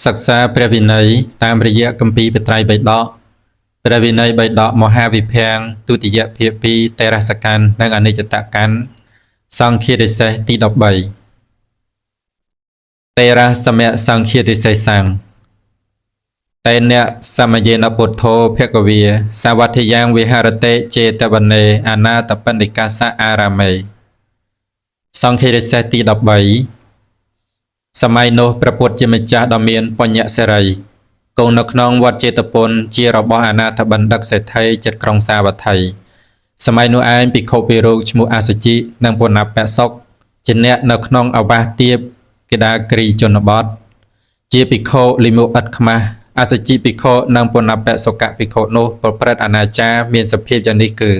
សិក្សាព្រះវិន័យតាមរយៈគម្ពីរបត្រៃបិដកព្រះវិន័យបិដកមហាវិភាំងទុតិយភាគ2តេរសកណ្ឌនិងអនិច្ចតកណ្ឌសង្ឃាទិសេសទី13តេរសមៈសង្ឃាទិសេសੰតេនៈសមយេនពុទ្ធោភគវាសាវត្ថិយ៉ាងវិហារតេចេតវនេអនាតបនិកាសអារាមេសង្ឃាទិសេសទី13សម័យនោះព្រះពុទ្ធជាម្ចាស់ដ៏មានបញ្ញសិរីគង់នៅក្នុងវត្តចេតពុនជារបស់អនាថបណ្ឌិតសេដ្ឋីចិត្តក្រុងសាវត្ថីសម័យនោះឯងភិក្ខុពីររូបឈ្មោះអាសជិនិងពុណបសុកជាអ្នកនៅក្នុងអាវាសទាបកេដាគ្រីជនបទជាភិក្ខុលិមុខឥតខ្មាស់អាសជិភិក្ខុនិងពុណបសុកភិក្ខុនោះប្រព្រឹត្តអនាចារមានសភាពយ៉ាងនេះគឺ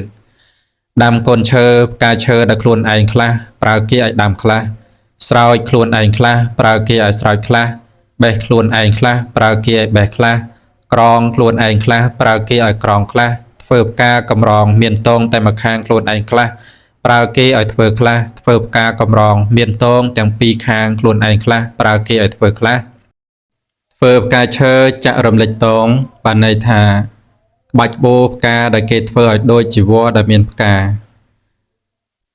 ដាំកូនឈើផ្កាឈើដែលខ្លួនឯងខ្លះប្រើគេឲ្យដាំខ្លះស្រោចខ្លួនឯងខ្លះប្រើគេឲ្យស្រោចខ្លះបេះខ្លួនឯងខ្លះប្រើគេឲ្យបេះខ្លះក្រងខ្លួនឯងខ្លះប្រើគេឲ្យក្រងខ្លះធ្វើផ្កាកម្រងមានតងតែម្ខាងខ្លួនឯងខ្លះប្រើគេឲ្យធ្វើខ្លះធ្វើផ្កាកម្រងមានតងទាំងពីរខាងខ្លួនឯងខ្លះប្រើគេឲ្យធ្វើខ្លះធ្វើផ្កាឈើចាក់រំលេចតងបានន័យថាក្បាច់ក្បូរផ្កាដែលគេធ្វើឲ្យដូចជីវរដែលមានផ្កា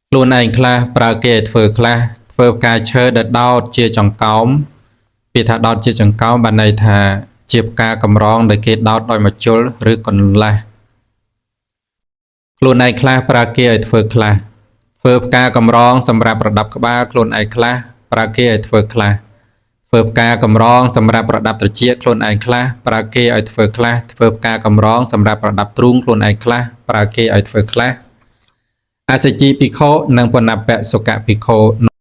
ខ្លួនឯងខ្លះប្រើគេឲ្យធ្វើខ្លះធ្វើផ្កាឈើដែលដោតជាចង្កោមពាក្យថាដោតជាចង្កោមបានន័យថាជាផ្កាកម្រងដែលគេដោតដោយម្ជុលឬកន្លះខ្លួនឯងខ្លះប្រើគេឲ្យធ្វើខ្លះធ្វើផ្កាកម្រងសម្រាប់ប្រដាប់ក្បាលខ្លួនឯងខ្លះប្រើគេឲ្យធ្វើខ្លះធ្វើផ្កាកម្រងសម្រាប់ប្រដាប់ត្រចៀកខ្លួនឯងខ្លះប្រើគេឲ្យធ្វើខ្លះធ្វើផ្កាកម្រងសម្រាប់ប្រដាប់ទ្រូងខ្លួនឯងខ្លះប្រើគេឲ្យធ្វើខ្លះអាសជីភិក្ខុនិងពុណបសុកភិក្ខុ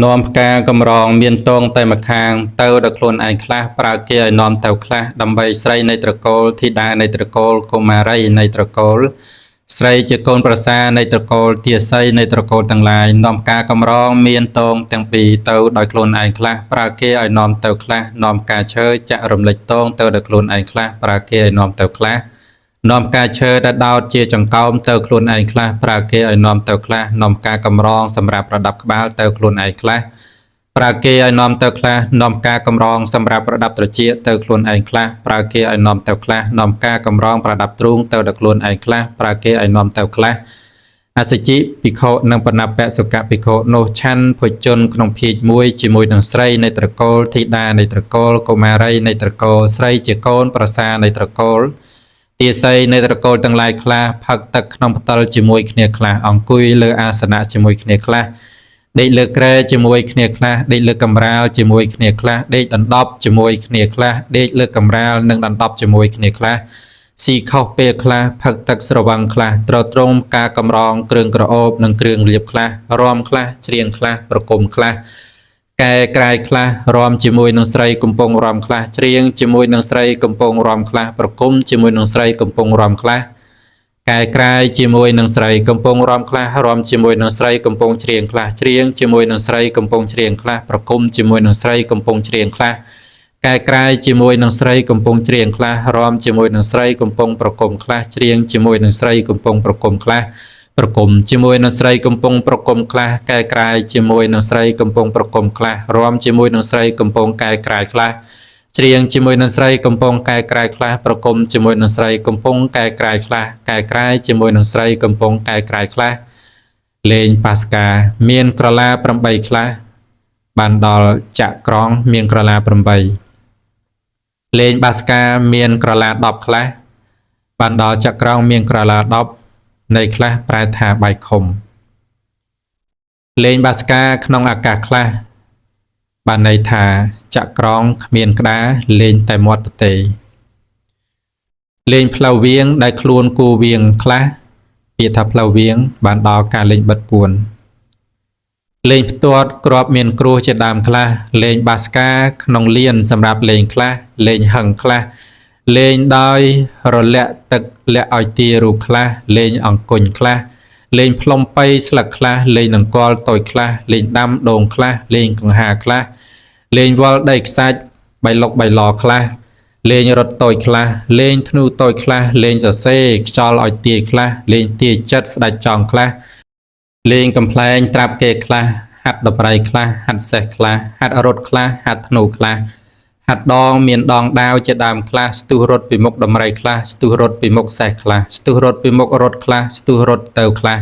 នាំផ្កាកម្រងមានតងតែម្ខាងទៅដល់ខ្លួនឯងខ្លះប្រើគេឲ្យនាំទៅខ្លះដើម្បីស្រីនៃត្រកូលធីតានៃត្រកូលកុមារីនៃត្រកូលស្រីជាកូនប្រសានៃត្រកូលទាស័យនៃត្រកូលទាំងឡាយនាំផ្កាកម្រងមានតងទាំងពីរទៅដោយខ្លួនឯងខ្លះប្រើគេឲ្យនាំទៅខ្លះនាំផ្កាឈើចាក់រំលេចតងទៅដល់ខ្លួនឯងខ្លះប្រើគេឲ្យនាំទៅខ្លះនាំផ្កាឈើដែលដោតជាចង្កោមទៅខ្លួនឯងខ្លះប្រើគេឲ្យនាំទៅខ្លះនាំផ្កាកម្រងសម្រាប់ប្រដាប់ក្បាលទៅខ្លួនឯងខ្លះប្រើគេឲ្យនាំទៅខ្លះនាំផ្កាកម្រងសម្រាប់ប្រដាប់ត្រចៀកទៅខ្លួនឯងខ្លះប្រើគេឲ្យនាំទៅខ្លះនាំផ្កាកម្រងប្រដាប់ទ្រូងទៅដល់ខ្លួនឯងខ្លះប្រើគេឲ្យនាំទៅខ្លះអសជិភិក្ខុនិងពុណបសុកភិក្ខុនោះឆាន់ភុជនក្នុងភាគមួយជាមួយនឹងស្រីនៃត្រកូលធីតានៃត្រកូលកុមារីនៃត្រកូលស្រីជាកូនប្រសានៃត្រកូលទាស័យនៃត្រកូលទាំងឡាយខ្លះផឹកទឹកក្នុងផ្តិលជាមួយគ្នាខ្លះអង្គុយលើអាសនៈជាមួយគ្នាខ្លះដេកលើគ្រែជាមួយគ្នាខ្លះដេកលើកម្រាលជាមួយគ្នាខ្លះដេកដណ្ដប់ជាមួយគ្នាខ្លះដេកលើកម្រាលនិងដណ្ដប់ជាមួយគ្នាខ្លះស៊ីខុសពេលខ្លះផឹកទឹកស្រវឹងខ្លះត្រត្រង់ការកម្រងគ្រឿងក្រអូបនិងគ្រឿងលាបខ្លះរំខ្លះច្រៀងខ្លះប្រគំខ្លះកែក្រែខ្លះរំជាមួយនឹងស្រីកំពុងរំខ្លះច្រៀងជាមួយនឹងស្រីកំពុងរំខ្លះប្រគំជាមួយនឹងស្រីកំពុងរំខ្លះកែក្រែជាមួយនឹងស្រីកំពុងរំខ្លះរំជាមួយនឹងស្រីកំពុងច្រៀងខ្លះច្រៀងជាមួយនឹងស្រីកំពុងច្រៀងខ្លះប្រគំជាមួយនឹងស្រីកំពុងច្រៀងខ្លះកែក្រែជាមួយនឹងស្រីកំពុងច្រៀងខ្លះរំជាមួយនឹងស្រីកំពុងប្រគំខ្លះច្រៀងជាមួយនឹងស្រីកំពុងប្រគំខ្លះប្រគំជាមួយនឹងស្រីកំពុងប្រគំខ្លះកែក្រែជាមួយនឹងស្រីកំពុងប្រគំខ្លះរំជាមួយនឹងស្រីកំពុងកែក្រែខ្លះច្រៀងជាមួយនឹងស្រីកំពុងកែក្រែខ្លះប្រគំជាមួយនឹងស្រីកំពុងកែក្រែខ្លះកែក្រែជាមួយនឹងស្រីកំពុងកែក្រែខ្លះលេងប៉ាសកាមានក្រឡា8ខ្លះបានដល់ចក្រងមានក្រឡា8លេងបាសកាមានក្រឡា10ខ្លះបានដល់ចក្រងមានក្រឡា10នៃខ្លះប្រែថាបាយខុំលេងបាសកាក្នុងអាកាសខ្លះបានន័យថាចក្រងគ្មានក្តារលេងតែមាត់ទទេលេងផ្លូវវាងដែលខ្លួនគូវាងខ្លះពាក្យថាផ្លូវវាងបានដល់ការលេងបិទពួនលេងផ្ទាត់គ្រាប់មានគ្រោះជាដើមខ្លះលេងបាសកាក្នុងលានសម្រាប់លេងខ្លះលេងហឹងខ្លះលេងដោយរលាក់ទឹកលាក់ឲ្យទារូបខ្លះលេងអង្គុញខ្លះលេងផ្លុំបៃស្លឹកខ្លះលេងនង្គ័លតូចខ្លះលេងដាំដូងខ្លះលេងកង្ហាខ្លះលេងវល់ដីខ្សាច់បៃលុកបៃឡខ្លះលេងរត់តូចខ្លះលេងធ្នូតូចខ្លះលេងសរសេរខ្យល់ឲ្យទាយខ្លះលេងទាយចិត្តស្ដាច់ចង់ខ្លះលេងកំ pl ែងត្រាប់គេខ្លះហាត់ដប្រៃខ្លះហាត់សេះខ្លះហាត់រត់ខ្លះហាត់ធ្នូខ្លះ ហាត់ដងមានដងដាវជាដើមខ្លះស្ទុះរត់ពីមុខដំរីខ្លះស្ទុះរត់ពីមុខសេះខ្លះស្ទុះរត់ពីមុខរត់ខ្លះស្ទុះរត់ទៅខ្លះ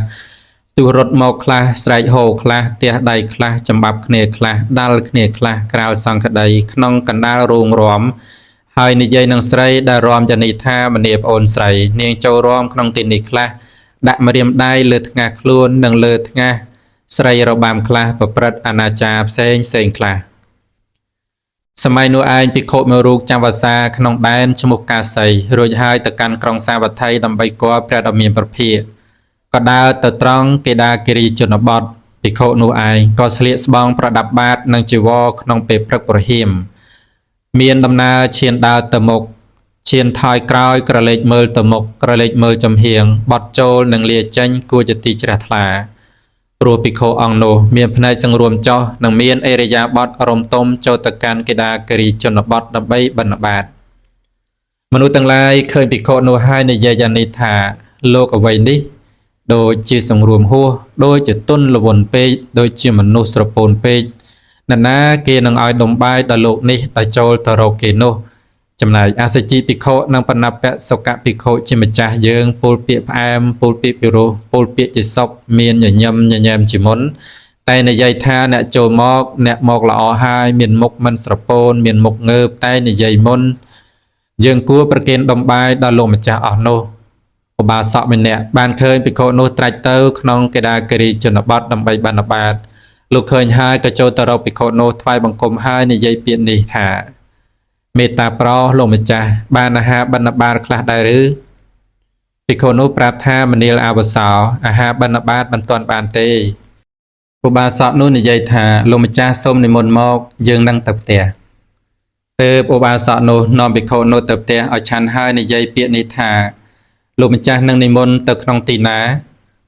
ស្ទុះរត់មកខ្លះស្រែកហូរខ្លះទះដៃខ្លះចំបាប់គ្នាខ្លះដាល់គ្នាខ្លះក្រៅសង្កដីក្នុងកណ្ដាលរោងរំហើយនិយាយនឹងស្រីដែលរំចានីថាមនាប្អូនស្រីនាងចូលរំក្នុងទីនេះខ្លះដាក់ម្រាមដៃលើថ្ងាសខ្លួននិងលើថ្ងាសស្រីរបាំខ្លះប្រព្រឹត្តអនាចារផ្សេងខ្លះសម័យនោះឯងភិក្ខុមួយរូបចាំវស្សាក្នុងដែនឈ្មោះកាសីរួចហើយទៅកាន់ក្រុងសាវត្ថីដើម្បីគាល់ព្រះដ៏មានព្រះភិក្ខក៏ដើរទៅត្រង់កេដាគិរីជនបទភិក្ខុនោះឯងក៏ស្លៀកស្បង់ប្រដាប់បាតនិងជីវរក្នុងពេលព្រឹកព្រហៀមមានដំណើរឈានដើរទៅមុខឈានថយក្រោយក្រឡេកមើលទៅមុខក្រឡេកមើលចំហៀងបត់ចូលនិងលាចេញគួរជាទីជ្រះថ្លាព្រោះភិក្ខុអង្គនោះមានភ្នែកសង្រួមចុះនិងមានអេរយាបថរំទុំចូលទៅកាន់កេដាគិរីជនបទដើម្បីបិណ្ឌបាតមនុស្សទាំងឡាយឃើញភិក្ខុនោះហើយនិយាយយ៉ាងនេះថាលោកអ្វីនេះដូចជាសង្រួមហួសដូចជាទុនលវន់ពេកដូចជាមនុស្សស្រពោនពេកណាគេនឹងឲ្យដុំបាយដល់លោកនេះដល់ចូលទៅរកគេនោះចំណែកអសជីភិក្ខុនិងបណ្ណបៈសុកភិក្ខុជាម្ចាស់យើងពោលពាក្យផ្អែមពោលពាក្យពិរោះពោលពាក្យជាសុខមានញញឹមញញែមជាមុនតែនិយាយថាអ្នកចូលមកអ្នកមកល្អហើយមានមុខមិនស្រពោនមានមុខងើបតែនិយាយមុនយើងគួរប្រគេនដុំបាយដល់លោកម្ចាស់អស់នោះឧបាសកម្នាក់បានឃើញភិក្ខុនោះត្រាច់ទៅក្នុងកេដាគិរីជនបទដើម្បីបិណ្ឌបាតលោកឃើញហើយក៏ចូលទៅរកភិក្ខុនោះថ្វាយបង្គំហើយនិយាយពាក្យនេះថាមេត្តាប្រោសលោកម្ចាស់បានអាហារបិណ្ឌបាតខ្លះដែរឬភិក្ខុនោះប្រាប់ថាមនាលអវសោអាហារបិណ្ឌបាតមិនទាន់បានទេឧបាសកនោះនិយាយថាលោកម្ចាស់សូមនិមន្តមកយើងនឹងទៅផ្ទះទើបឧបាសកនោះនាំភិក្ខុនោះទៅផ្ទះឲ្យឆាន់ហើយនិយាយពាក្យនេះថាលោកម្ចាស់នឹងនិមន្តទៅក្នុងទីណា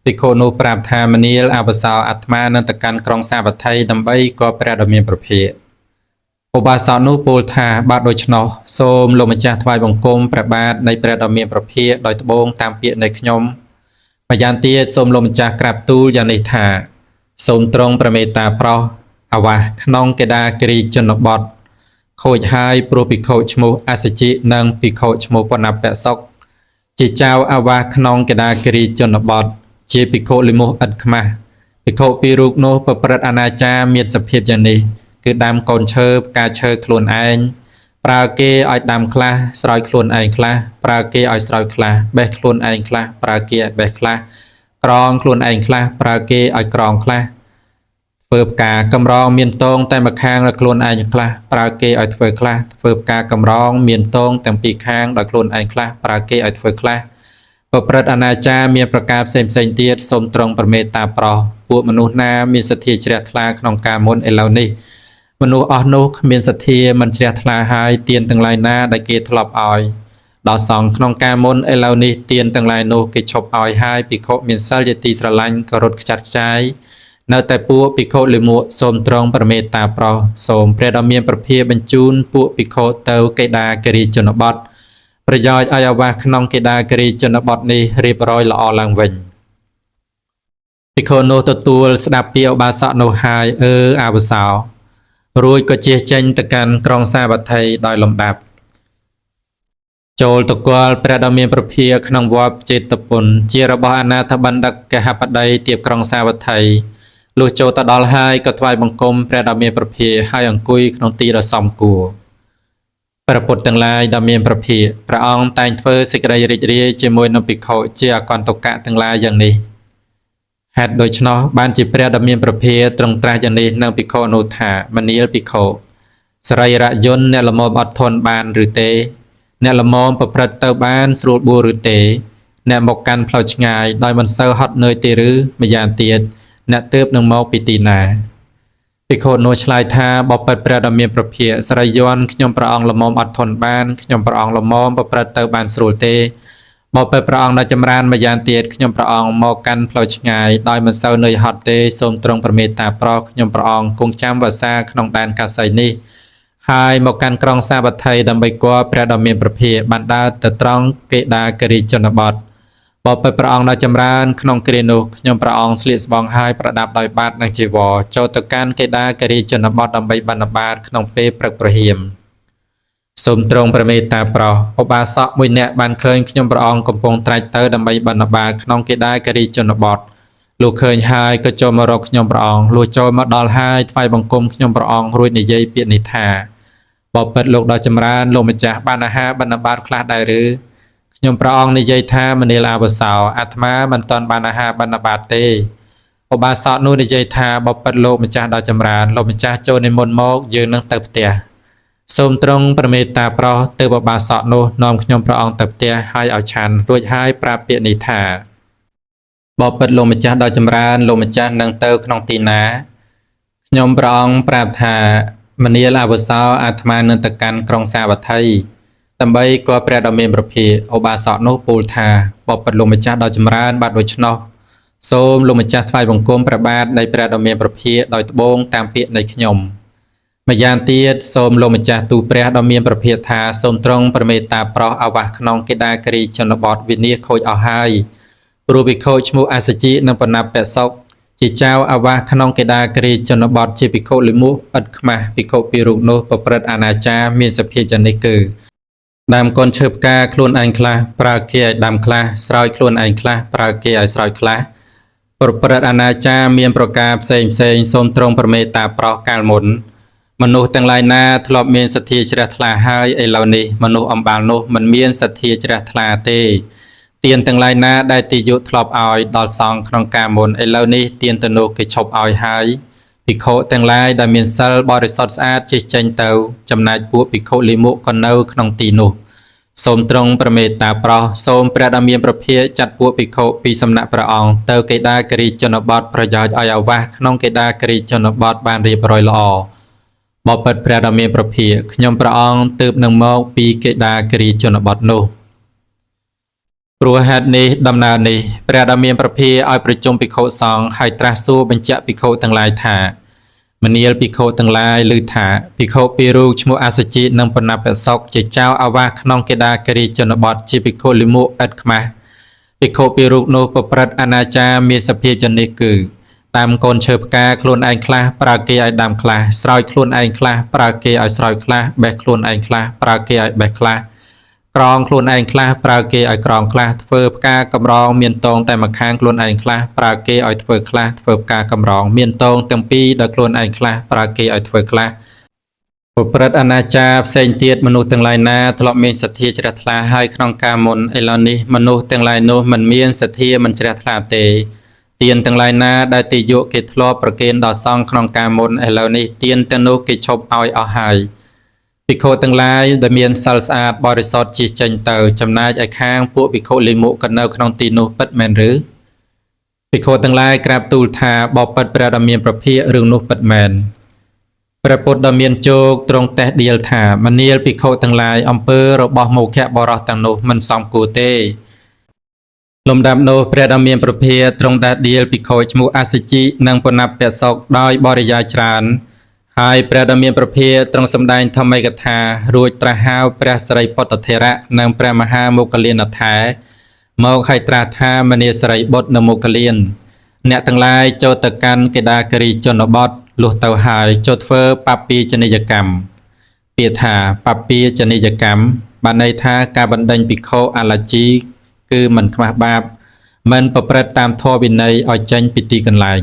ភិក្ខុនោះប្រាប់ថាមនាលអវសោអាត្មានឹងទៅកាន់ក្រុងសាវត្ថីដើម្បីគាល់ព្រះដ៏មានព្រះភិក្ខឧបាសកនោះពោលថាបាទដូច្នោះសូមលោកម្ចាស់ថ្វាយបង្គំព្រះបាទនៃព្រះដ៏មានព្រះភិក្ខដោយត្បូងតាមពាក្យនៃខ្ញុំម្យ៉ាងទៀតសូមលោកម្ចាស់ក្រាបទូលយ៉ាងនេះថាសូមទ្រង់ប្រមេត្តាប្រោសអាវាសក្នុងកេដាគិរីជនបទខូចហើយព្រោះភិក្ខុឈ្មោះអសជីនិងភិក្ខុឈ្មោះបណ្ណបៈសុកជាចៅអាវាសក្នុងកេដាគិរីជនបទជាភិក្ខុលិមុះឥតខ្មាស់ភិក្ខុពីររូបនោះប្រព្រឹត្តអនាចារមានសភាពយ៉ាងនេះគឺដាំកូនឈើផ្កាឈើខ្លួនឯងប្រើគេឲ្យដាំខ្លះស្រោចខ្លួនឯងខ្លះប្រើគេឲ្យស្រោចខ្លះបេះខ្លួនឯងខ្លះប្រើគេឲ្យបេះខ្លះក្រងខ្លួនឯងខ្លះប្រើគេឲ្យក្រងខ្លះធ្វើផ្កាកម្រងមានតងតែម្ខាងដល់ខ្លួនឯងខ្លះប្រើគេឲ្យធ្វើខ្លះធ្វើផ្កាកម្រងមានតងទាំងពីរខាងដល់ខ្លួនឯងខ្លះប្រើគេឲ្យធ្វើខ្លះប្រព្រឹត្តអនាចារមានប្រការផ្សេងទៀតសូមទ្រង់ប្រមេត្តាប្រោសពួកមនុស្សណាមានសទ្ធាជ្រះថ្លាក្នុងការមុនឥឡូវនេះមនុស្សអស់នោះគ្មានសទ្ធាមិនជ្រះថ្លាហើយទានទាំងឡាយណាដែលគេធ្លាប់ឲ្យដល់សង្ឃក្នុងការមុនឥឡូវនេះទានទាំងឡាយនោះគេឈប់ឲ្យហើយភិក្ខុមានសិលជាទីស្រឡាញ់ក៏រត់ខ្ចាត់ខ្ចាយនៅតែពួកភិក្ខុលិមួកសូមទ្រង់ប្រមេត្តាប្រោសសូមព្រះដ៏មានព្រះភិក្ខបញ្ជូនពួកភិក្ខុទៅកេដាគិរីជនបទប្រយោជន៍ឲ្យអាវាសក្នុងកេដាគិរីជនបទនេះរៀបរយល្អឡើងវិញភិក្ខុនោះទទួលស្ដាប់ពាក្យឧបាសកនោះហើយអាវសោរួចក៏ជៀសចេញទៅកាន់ក្រុងសាវត្ថីដោយលំដាប់ចូលទៅគាល់ព្រះដ៏មានព្រះភិក្ខក្នុងវត្តចេតពុនជារបស់អាណាធបណ្ឌិតកហបតីទៀបក្រុងសាវត្ថីលុះចូលទៅដល់ហើយក៏ថ្វាយបង្គំព្រះដ៏មានព្រះភិក្ខហើយអង្គុយក្នុងទីដ៏សមគួរព្រះពុទ្ធទាំងឡាយដ៏មានព្រះភិក្ខព្រះអង្គតែងធ្វើសេចក្តីរីករាយជាមួយនឹងភិក្ខុជាអកន្តកៈទាំងឡាយយ៉ាងនេះហេតុដូច្នោះបានជាព្រះដ៏មានព្រះភិក្ខទ្រង់ត្រាស់យ៉ាងនេះនឹងភិក្ខុនោះថាមនាលភិក្ខុសរីរយន្តអ្នកល្មមអត់ធន់បានឬទេអ្នកល្មមប្រព្រឹត្តទៅបានស្រួលបួលឬទេអ្នកមកកាន់ផ្លូវឆ្ងាយដោយមិនសូវហត់នឿយទេឬម្យ៉ាងទៀតអ្នកទើបនឹងមកពីទីណាភិក្ខុនោះឆ្លើយថាបបិទ្ធព្រះដ៏មានព្រះភិក្ខសរីយន្តខ្ញុំព្រះអង្គល្មមអត់ធន់បានខ្ញុំព្រះអង្គល្មមប្រព្រឹត្តទៅបានស្រួលទេបបិទ្ធព្រះអង្គដ៏ចម្រើនម្យ៉ាងទៀតខ្ញុំព្រះអង្គមកកាន់ផ្លូវឆ្ងាយដោយមិនសូវនឿយហត់ទេសូមទ្រង់ប្រមេត្តាប្រោសខ្ញុំព្រះអង្គគង់ចាំវស្សាក្នុងដែនកាសីនេះហើយមកកាន់ក្រុងសាវត្ថីដើម្បីគាល់ព្រះដ៏មានព្រះភិក្ខបានដើរទៅត្រង់កេដាគិរីជនបទបបិទ្ធព្រះអង្គដ៏ចម្រើនក្នុងគ្រានោះខ្ញុំព្រះអង្គស្លៀកស្បង់ហើយប្រដាប់ដោយបាតនិងជីវរចូលទៅកាន់កេដាគិរីជនបទដើម្បីបិណ្ឌបាតក្នុងពេលព្រឹកព្រហៀម សូមទ្រង់ប្រមេត្តាប្រោសឧបាសកមួយអ្នកបានឃើញខ្ញុំព្រះអង្គកំពុងត្រាច់ទៅដើម្បីបណ្ឌបាតក្នុងគេដាគិរីជនបទលោកឃើញហើយក៏ចូលមករកខ្ញុំព្រះអង្គលួចចូលមកដល់ហើយថ្វាយបង្គំខ្ញុំព្រះអង្គរួចនិយាយពាក្យនេះថាបបិទ្ធលោកដ៏ចម្រើនលោកម្ចាស់បានអាហារបណ្ឌបាតខ្លះដែរឬខ្ញុំព្រះអង្គនិយាយថាមនាលអវសោអាត្មាមិនទាន់បានអាហារបណ្ឌបាតទេឧបាសកនោះនិយាយថាបបិទ្ធលោកម្ចាស់ដ៏ចម្រើនលោកម្ចាស់ចូលនិមន្តមកយើងនឹងទៅផ្ទះសូមទ្រង់ប្រមេត្តាប្រោសទើបឧបាសកនោះនាំខ្ញុំព្រះអង្គទៅផ្ទះហើយឲ្យឆាន់រួចហើយប្រាប់ពាក្យនេះថាបបិទ្ធលោកម្ចាស់ដ៏ចម្រើនលោកម្ចាស់នឹងទៅក្នុងទីណាខ្ញុំព្រះអង្គប្រាប់ថាមនាលអវសោអាត្មានឹងទៅកាន់ក្រុងសាវត្ថីដើម្បីគាល់ព្រះដ៏មានព្រះភិក្ខឧបាសកនោះពោលថាបបិទ្ធលោកម្ចាស់ដ៏ចម្រើនបាទដូច្នោះសូមលោកម្ចាស់ថ្វាយបង្គំព្រះបាទនៃព្រះដ៏មានព្រះភិក្ខដោយត្បូងតាមពាក្យនៃខ្ញុំម្យ៉ាងទៀតសូមលោកម្ចាស់ទូលព្រះដ៏មានព្រះភិក្ខថាសូមទ្រង់ប្រមេត្តាប្រោសអាវាសក្នុងគេដាគិរីជនបទវិនាសខូចអស់ហើយព្រោះភិក្ខុឈ្មោះអសជិនិងបណ្ណបៈសុកជាចៅអាវាសក្នុងគេដាគិរីជនបទជាភិក្ខុលិមុះឥតខ្មាស់ភិក្ខុពីររូបនោះប្រព្រឹត្តអនាចារមានសភាពយ៉ាងនេះគឺដើមកូនឈើផ្កាខ្លួនឯងខ្លះប្រើគេឲ្យដាំខ្លះស្រោចខ្លួនឯងខ្លះប្រើគេឲ្យស្រោចខ្លះប្រព្រឹត្តអនាចារមានប្រការផ្សេងសូមទ្រង់ប្រមេត្តាប្រោសកាលមុនមនុស្សទាំងឡាយណាធ្លាប់មានសទ្ធាជ្រះថ្លាហើយឥឡូវនេះមនុស្សអំបាលនោះមិនមានសទ្ធាជ្រះថ្លាទេទានទាំងឡាយណាដែលទីយុធ្លាប់ឲ្យដល់សង្ឃក្នុងការមុនឥឡូវនេះទានទៅនោះគេឈប់ឲ្យហើយភិក្ខុទាំងឡាយដែលមានសិលបរិសុទ្ធស្អាតជិះចេញទៅចំណែកពួកភិក្ខុលិមុក៏នៅក្នុងទីនោះសូមទ្រង់ប្រមេត្តាប្រោសសូមព្រះដ៏មានព្រះភិក្ខចាត់ពួកភិក្ខុពីសំណាក់ព្រះអង្គទៅគេដាគិរីជនបទប្រយោជន៍ឲ្យអាវាសក្នុងគេដាគិរីជនបទបានរៀបរយល្អបបិទ្ធព្រះដ៏មានព្រះភិក្ខខ្ញុំព្រះអង្គទើបនឹងមកពីគេដាគិរីជនបទនោះព្រោះហេតុនេះដំណើរនេះព្រះដ៏មានព្រះភិក្ខឲ្យប្រជុំភិក្ខុសង្ឃហើយត្រាស់សួរបញ្ជាក់ភិក្ខុទាំងឡាយថាមនាលភិក្ខុទាំងឡាយឮថាភិក្ខុពីររូបឈ្មោះអសជិនិងបណ្ណបៈសុកជាចៅអាវាសក្នុងគេដាគិរីជនបទជាភិក្ខុលិមុឥតខ្មាស់ភិក្ខុពីររូបនោះប្រព្រឹត្តអនាចារមានសភាពយ៉ាងនេះគឺតាមកូនឈើផ្កាខ្លួនឯងខ្លះប្រើគេឲ្យដាំខ្លះស្រោចខ្លួនឯងខ្លះប្រើគេឲ្យស្រោចខ្លះបេះខ្លួនឯងខ្លះប្រើគេឲ្យបេះខ្លះក្រងខ្លួនឯងខ្លះប្រើគេឲ្យក្រងខ្លះធ្វើផ្កាកម្រងមានតងតែម្ខាងខ្លួនឯងខ្លះប្រើគេឲ្យធ្វើខ្លះធ្វើផ្កាកម្រងមានតងទាំងពីរដល់ខ្លួនឯងខ្លះប្រើគេឲ្យធ្វើខ្លះប្រព្រឹត្តអនាចារផ្សេងទៀតមនុស្សទាំងឡាយណាធ្លាប់មានសទ្ធាជ្រះថ្លាហើយក្នុងការមុនឥឡូវនេះមនុស្សទាំងឡាយនោះមិនមានសទ្ធាមិនជ្រះថ្លាទេទានទាំងឡាយណាដែលទីយុគេធ្លាប់ប្រគេនដល់សង្ឃក្នុងការមុនឥឡូវនេះទានទាំងនោះគេឈប់ឲ្យអស់ហើយភិក្ខុទាំងឡាយដែលមានសិលស្អាតបរិសុទ្ធជិះចេញទៅចំណែកឯខាងពួកភិក្ខុលិមុក៏នៅក្នុងទីនោះពិតមែនឬភិក្ខុទាំងឡាយក្រាបទូលថាបបិទ្ធព្រះដ៏មានព្រះភិក្ខរឿងនោះពិតមែនព្រះពុទ្ធដ៏មានជោគទ្រង់តេះដៀលថាមនាលភិក្ខុទាំងឡាយអំពើរបស់មោខៈបរោះទាំងនោះមិនសមគួរទេលំដាប់នោះព្រះដ៏មានព្រះភិក្ខទ្រង់តេះដៀលភិក្ខុឈ្មោះអសជិនិងបណ្ណបៈសុកដោយបរិយាយច្រើនហើយព្រះដ៏មានព្រះភិក្ខទ្រង់សម្ដែងធម្មិកថារួចត្រាស់ហៅព្រះសិរីពុទ្ធថេរៈនិងព្រះមហាមោគលានថែមកឲ្យត្រាស់ថាមនាសិរីបុត្រនិងមោគលានអ្នកទាំងឡាយចូលទៅកាន់គេដាគិរីជនបទលុះទៅហើយចូលធ្វើបពាជនីយកម្មពាក្យថាបពាជនីយកម្មបានន័យថាការបណ្ដេញភិក្ខុអលជីគឺមិនខ្មាស់បាបមិនប្រព្រឹត្តតាមធម៌វិន័យឲ្យចេញពីទីកន្លែង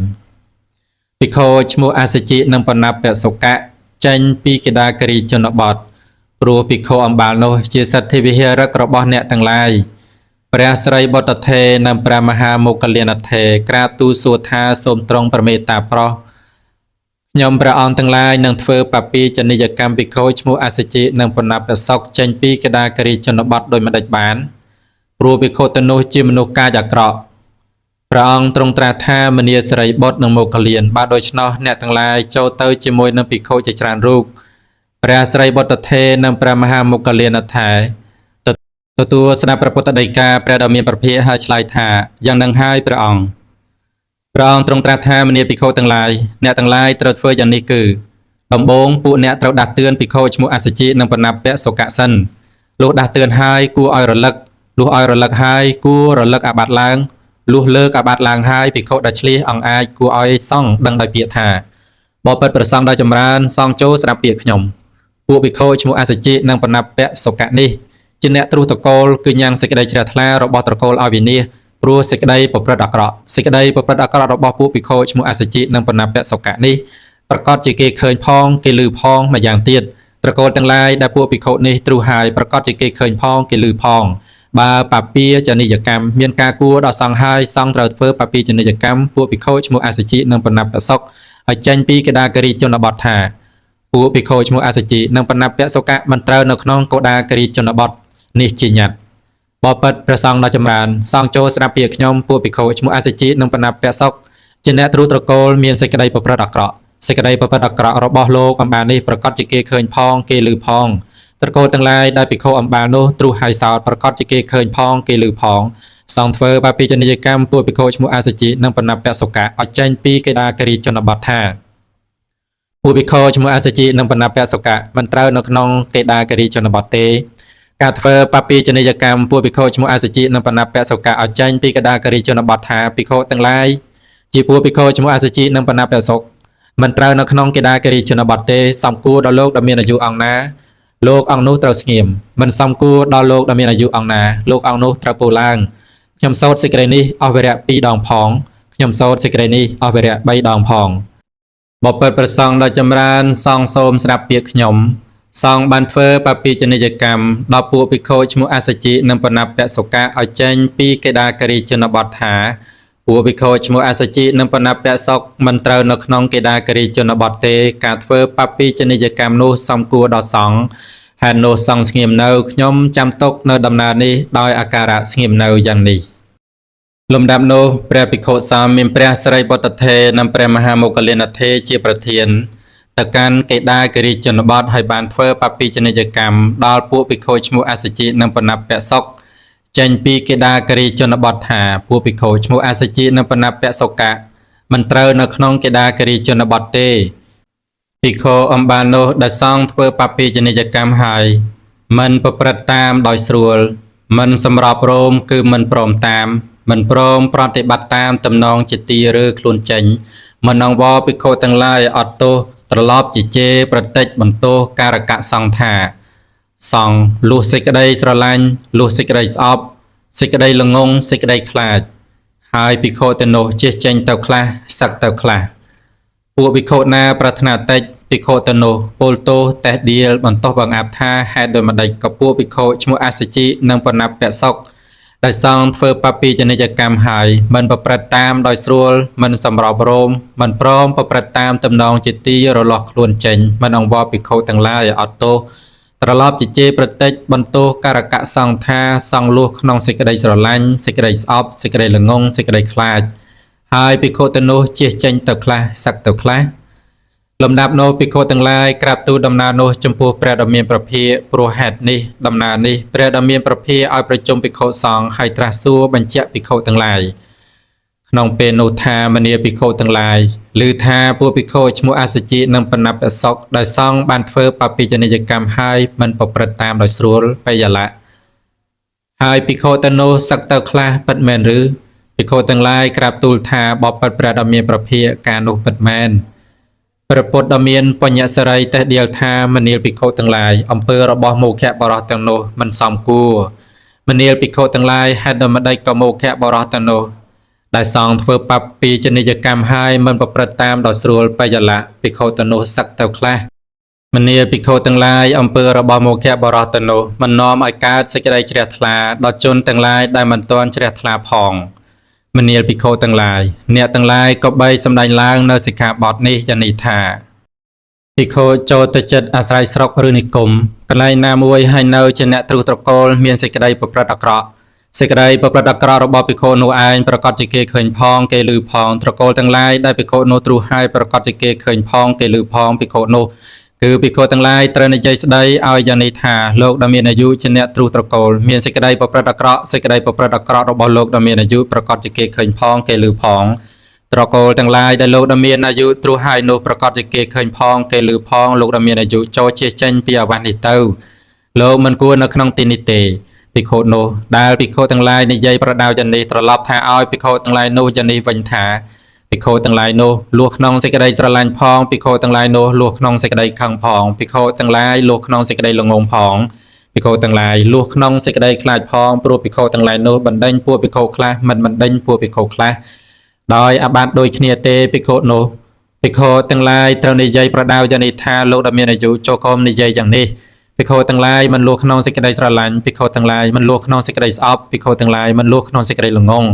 ភិក្ខុឈ្មោះអសជិនិងបណ្ណបៈសុកៈចេញពីគេដាគិរីជនបទព្រោះភិក្ខុអំបាលនោះជាសទ្ធិវិហារករបស់អ្នកទាំងឡាយព្រះសិរីបុត្រថេរនិងព្រះមហាមោគលានថេរក្រាបទូលសួរថាសូមទ្រង់ប្រមេត្តាប្រោសខ្ញុំព្រះអង្គទាំងឡាយនឹងធ្វើបពាជនីយកម្មភិក្ខុឈ្មោះអសជិនិងបណ្ណបៈសុកចេញពីគេដាគិរីជនបទដោយមិនដេចបានព្រោះភិក្ខុទាំងនោះជាមនុស្សកាយអាក្រក់ព្រះអង្គទ្រង់ត្រាស់ថាមនាសិរីបុត្រនិងមោគលានបាទដូច្នោះអ្នកទាំងឡាយចូលទៅជាមួយនឹងភិក្ខុជាច្រើនរូបព្រះសិរីបុត្រថេរនិងព្រះមហាមោគលានថែទទួលស្ដាប់ព្រះពុទ្ធដីកាព្រះដ៏មានព្រះភិក្ខហើយឆ្លើយថាយ៉ាងនឹងហើយព្រះអង្គទ្រង់ត្រាស់ថាមនាភិក្ខុទាំងឡាយអ្នកទាំងឡាយត្រូវធ្វើយ៉ាងនេះគឺដំបូងពួកអ្នកត្រូវដាស់តឿនភិក្ខុឈ្មោះអសជិនិងបណ្ណបៈសុកៈសិនលុះដាស់តឿនហើយគួរឲ្យរលឹកលុះឲ្យរលឹកហើយគួររលឹកអាបត្តិឡើងលុះលើកអាបត្តិឡើងហើយភិក្ខុដែលឆ្លៀសអង្គអាចគួរឲ្យសង្ឃដឹងដោយពាក្យថាបបិទ្ធព្រះសង្ឃដ៏ចម្រើនសង្ឃចូលស្ដាប់ពាក្យខ្ញុំ ពួកភិក្ខុឈ្មោះអសជិនិងបណ្ណពៈសុកៈនេះជាអ្នកទ្រុសត្រកូលគឺញ៉ាំងសេចក្តីជ្រះថ្លារបស់ត្រកូលឲ្យវិនាសព្រោះសេចក្តីប្រព្រឹត្តអាក្រក់សេចក្តីប្រព្រឹត្តអាក្រក់របស់ពួកភិក្ខុឈ្មោះអសជិនិងបណ្ណពៈសុកៈនេះប្រកាសជាគេឃើញផងគេឮផងម្យ៉ាងទៀតត្រកូលទាំងឡាយដែលពួកភិក្ខុនេះទ្រុសហើយប្រកាសជាគេឃើញផងគេឮផងបើបពាចនិយកម្មមានការគួរដល់សង្ឃហើយសង្ឃត្រូវធ្វើបពាចនិយកម្មពួកភិក្ខុឈ្មោះអសជិនិងបណ្ណពៈសុកឲ្យចេញពីកេដាគិរីជនបទថាពួកភិក្ខុឈ្មោះអសជិនិងបណ្ណពៈសុកៈមិនត្រូវនៅក្នុងកេដាគិរីជនបទនេះជាញត្តិបបិទ្ធព្រះសង្ឃដ៏ចម្រើនសង្ឃចូលស្ដាប់ពាក្យខ្ញុំពួកភិក្ខុឈ្មោះអសជិនិងបណ្ណពៈសុកជាអ្នកទ្រុសត្រកូលមានសេចក្តីប្រព្រឹត្តអាក្រក់សេចក្តីប្រព្រឹត្តអាក្រក់របស់លោកអំបាលនេះប្រកាសជាគេឃើញផងគេឮផងត្រកូលទាំងឡាយដែលភិក្ខុអំបាលនោះទ្រុសហើយសោតប្រកាសជាគេឃើញផងគេឮផងសង្ឃធ្វើបពាចនិយកម្មពួកភិក្ខុឈ្មោះអសជិនិងបណ្ណពៈសុកៈឲ្យចេញពីកេដាគិរីជនបទថាពួកភិក្ខុឈ្មោះអសជិនិងបណ្ណពៈសុកៈមិនត្រូវនៅក្នុងកេដាគិរីជនបទទេការធ្វើបពាចនិយកម្មពួកភិក្ខុឈ្មោះអសជិនិងបណ្ណពៈសុកៈឲ្យចេញពីកេដាគិរីជនបទថាភិក្ខុទាំងឡាយជាពួកភិក្ខុឈ្មោះអសជិនិងបណ្ណពៈសុកៈមិនត្រូវនៅក្នុងកេដាគិរីជនបទទេសំគួរដល់លោកដែលមានអាយុអង្គណាលោកអង្គនោះត្រូវស្ងៀមមិនសំគួរដល់លោកដែលមានអាយុអង្គណាលោកអង្គនោះត្រូវពោលឡើងខ្ញុំសូត្រសេចក្តីនេះអស់វរៈ2ដងផងខ្ញុំសូត្រសេចក្តីនេះអស់វរៈ3ដងផងបបិទ្ធព្រះសង្ឃដ៏ចម្រើនសង្ឃសូមស្ដាប់ពាក្យខ្ញុំសង្ឃបានធ្វើបពាចនិយកម្មដល់ពួកភិក្ខុឈ្មោះអសជិនិងបណ្ណពៈសុកៈឲ្យចេញពីកេដាគិរីជនបទថាពួកភិក្ខុឈ្មោះអសជិនិងបណ្ណពៈសុកៈមិនត្រូវនៅក្នុងកេដាគិរីជនបទទេការធ្វើបពាចនិយកម្មនោះសំគួរដល់សង្ឃហើយនោះសង្ឃស្ងៀមនៅខ្ញុំចាំទុកនៅដំណើរនេះដោយអាការៈស្ងៀមនៅយ៉ាងនេះលំដាប់នោះព្រះភិក្ខុសង្ឃមានព្រះសិរីបុត្រថេរនិងព្រះមហាមោគលានថេរជាប្រធានទៅកាន់កេដាគិរីជនបទហើយបានធ្វើបពាចនិយកម្មដល់ពួកភិក្ខុឈ្មោះអសជិនិងបណ្ណពៈសុកៈចេញពីកេដាគិរីជនបទថាពួកភិក្ខុឈ្មោះអសជិនិងបណ្ណពៈសុកៈមិនត្រូវនៅក្នុងកេដាគិរីជនបទទេភិក្ខុអំបាលនោះដែលសង្ឃធ្វើបពាចនិយកម្មហើយមិនប្រព្រឹត្តតាមដោយស្រួលមិនសម្របរមគឺមិនព្រមតាមមិនព្រមប្រតិបត្តិតាមតំណងជាទីឬខ្លួនចេញមិនអង្វរភិក្ខុទាំងឡាយអត់ទោសត្រឡប់ជាជេរប្រតិចបន្ទោសការកៈសង្ឃថាសង្ឃលុះសេចក្តីស្រឡាញ់លុះសេចក្តីស្អប់សេចក្តីល្ងងសេចក្តីខ្លាចហើយភិក្ខុទាំងនោះជិះចេញទៅខ្លះសឹកទៅខ្លះពួកភិក្ខុណាប្រាថ្នាតិចភិក្ខុទាំងនោះពោលទោសតេះដៀលបន្ទោសបង្អាប់ថាហេតុដូចម្ដេចក៏ពួកភិក្ខុឈ្មោះអសជិនិងបណ្ណពៈសុកៈដែលសង្ឃធ្វើបពាចនិយកម្មហើយមិនប្រព្រឹត្តតាមដោយស្រួលមិនសម្របរមមិនព្រមប្រព្រឹត្តតាមតំណងជាទីរលាស់ខ្លួនចេញមិនអង្វរភិក្ខុទាំងឡាយអត់ទោសត្រឡប់ជាជេរប្រតិចបន្ទោសការកៈសង្ឃថាសង្ឃលួសក្នុងសេចក្តីស្រឡាញ់សេចក្តីស្អប់សេចក្តីល្ងងសេចក្តីខ្លាចហើយភិក្ខុទាំងនោះជិះចេញទៅខ្លះសឹកទៅខ្លះលំដាប់នោះភិក្ខុទាំងឡាយក្រាបទូលដំណើរនោះចំពោះព្រះដ៏មានព្រះភិក្ខព្រោះហេតុនេះដំណើរនេះព្រះដ៏មានព្រះភិក្ខឲ្យប្រជុំភិក្ខុសង្ឃហើយត្រាស់សួរបញ្ជាក់ភិក្ខុទាំងឡាយក្នុងពេលនោះថាមនាភិក្ខុទាំងឡាយឮថាពួកភិក្ខុឈ្មោះអសជិនិងបណ្ណពៈសុកៈដែលសង្ឃបានធ្វើបពាចនិយកម្មហើយមិនប្រព្រឹត្តតាមដោយស្រួលបយលៈហើយភិក្ខុទាំងនោះសឹកទៅខ្លះពិតមែនឬភិក្ខុទាំងឡាយក្រាបទូលថាបបិទ្ធព្រះដ៏មានព្រះភិក្ខការនោះពិតមែនព្រះពុទ្ធដ៏មានបញ្ញសិរីតេះដៀលថាមនាលភិក្ខុទាំងឡាយអំពើរបស់មោឃៈបរោះទាំងនោះមិនសមគួរមនាលភិក្ខុទាំងឡាយហេតុដូចម្ដេចក៏មោឃៈបរោះទាំងនោះដែលសង្ឃធ្វើបពាចនិយកម្មហើយមិនប្រព្រឹត្តតាមដោយស្រួលបយលៈភិក្ខុទាំងនោះសឹកទៅខ្លះមនាលភិក្ខុទាំងឡាយអំពើរបស់មោឃៈបរោះទាំងនោះមិននាំឲ្យកើតសេចក្តីជ្រះថ្លាដល់ជនទាំងឡាយដែលមិនទាន់ជ្រះថ្លាផងមនាលភិក្ខុទាំងឡាយអ្នកទាំងឡាយក៏បីសម្ដែងឡើងនៅសិក្ខាបទនេះយ៉ាងនេះថាភិក្ខុចូលទៅចិត្តអាស្រ័យស្រុកឬនិគមកន្លែងណាមួយហើយនៅជាអ្នកទ្រុសត្រកូលមានសេចក្តីប្រព្រឹត្តអាក្រក់សេចក្តីប្រព្រឹត្តអាក្រក់របស់ភិក្ខុនោះឯងប្រកាសជាគេឃើញផងគេឮផងត្រកូលទាំងឡាយដែលភិក្ខុនោះទ្រុសហើយប្រកាសជាគេឃើញផងគេឮផងភិក្ខុនោះគឺភិក្ខុទាំងឡាយត្រូវនិយាយស្ដីឲ្យយ៉ាងនេះថាលោកដ៏មានអាយុជាអ្នកទ្រុសត្រកូលមានសេចក្តីប្រព្រឹត្តអាក្រក់សេចក្តីប្រព្រឹត្តអាក្រក់របស់លោកដ៏មានអាយុប្រកាសជាគេឃើញផងគេឮផងត្រកូលទាំងឡាយដែលលោកដ៏មានអាយុទ្រុសហើយនោះប្រកាសជាគេឃើញផងគេឮផងលោកដ៏មានអាយុចូលជិះចេញពីអាវាសនេះទៅលោកមិនគួរនៅក្នុងទីនេះទេភិក្ខុនោះដែលភិក្ខុទាំងឡាយនិយាយប្រដៅយ៉ាងនេះត្រឡប់ថាឲ្យភិក្ខុទាំងឡាយនោះយ៉ាងនេះវិញថាភ ភិក្ខុទាំងឡាយនោះលួសក្នុងសេចក្តីស្រឡាញ់ផងភិក្ខុទាំងឡាយនោះលួសក្នុងសេចក្តីខឹងផងភិក្ខុទាំងឡាយលួសក្នុងសេចក្តីល្ងងផងភិក្ខុទាំងឡាយលួសក្នុងសេចក្តីខ្លាចផងព្រោះភិក្ខុទាំងឡាយនោះបណ្ដេញពួកភិក្ខុខ្លះមិនបណ្ដេញពួកភិក្ខុខ្លះដោយអាបាតដូចគ្នាទេភិក្ខុនោះភិក្ខុទាំងឡាយត្រូវនិយាយប្រដៅយ៉ាងនេះថាលោកដែលមានអាយុចូលកុំនិយាយយ៉ាងនេះភិក្ខុទាំងឡាយមិនលួសក្នុងសេចក្តីស្រឡាញ់ភិក្ខុទាំងឡាយមិនលួសក្នុងសេចក្តីស្អប់ភិក្ខុទាំងឡាយមិនលួសក្នុងសេចក្តីល្ងង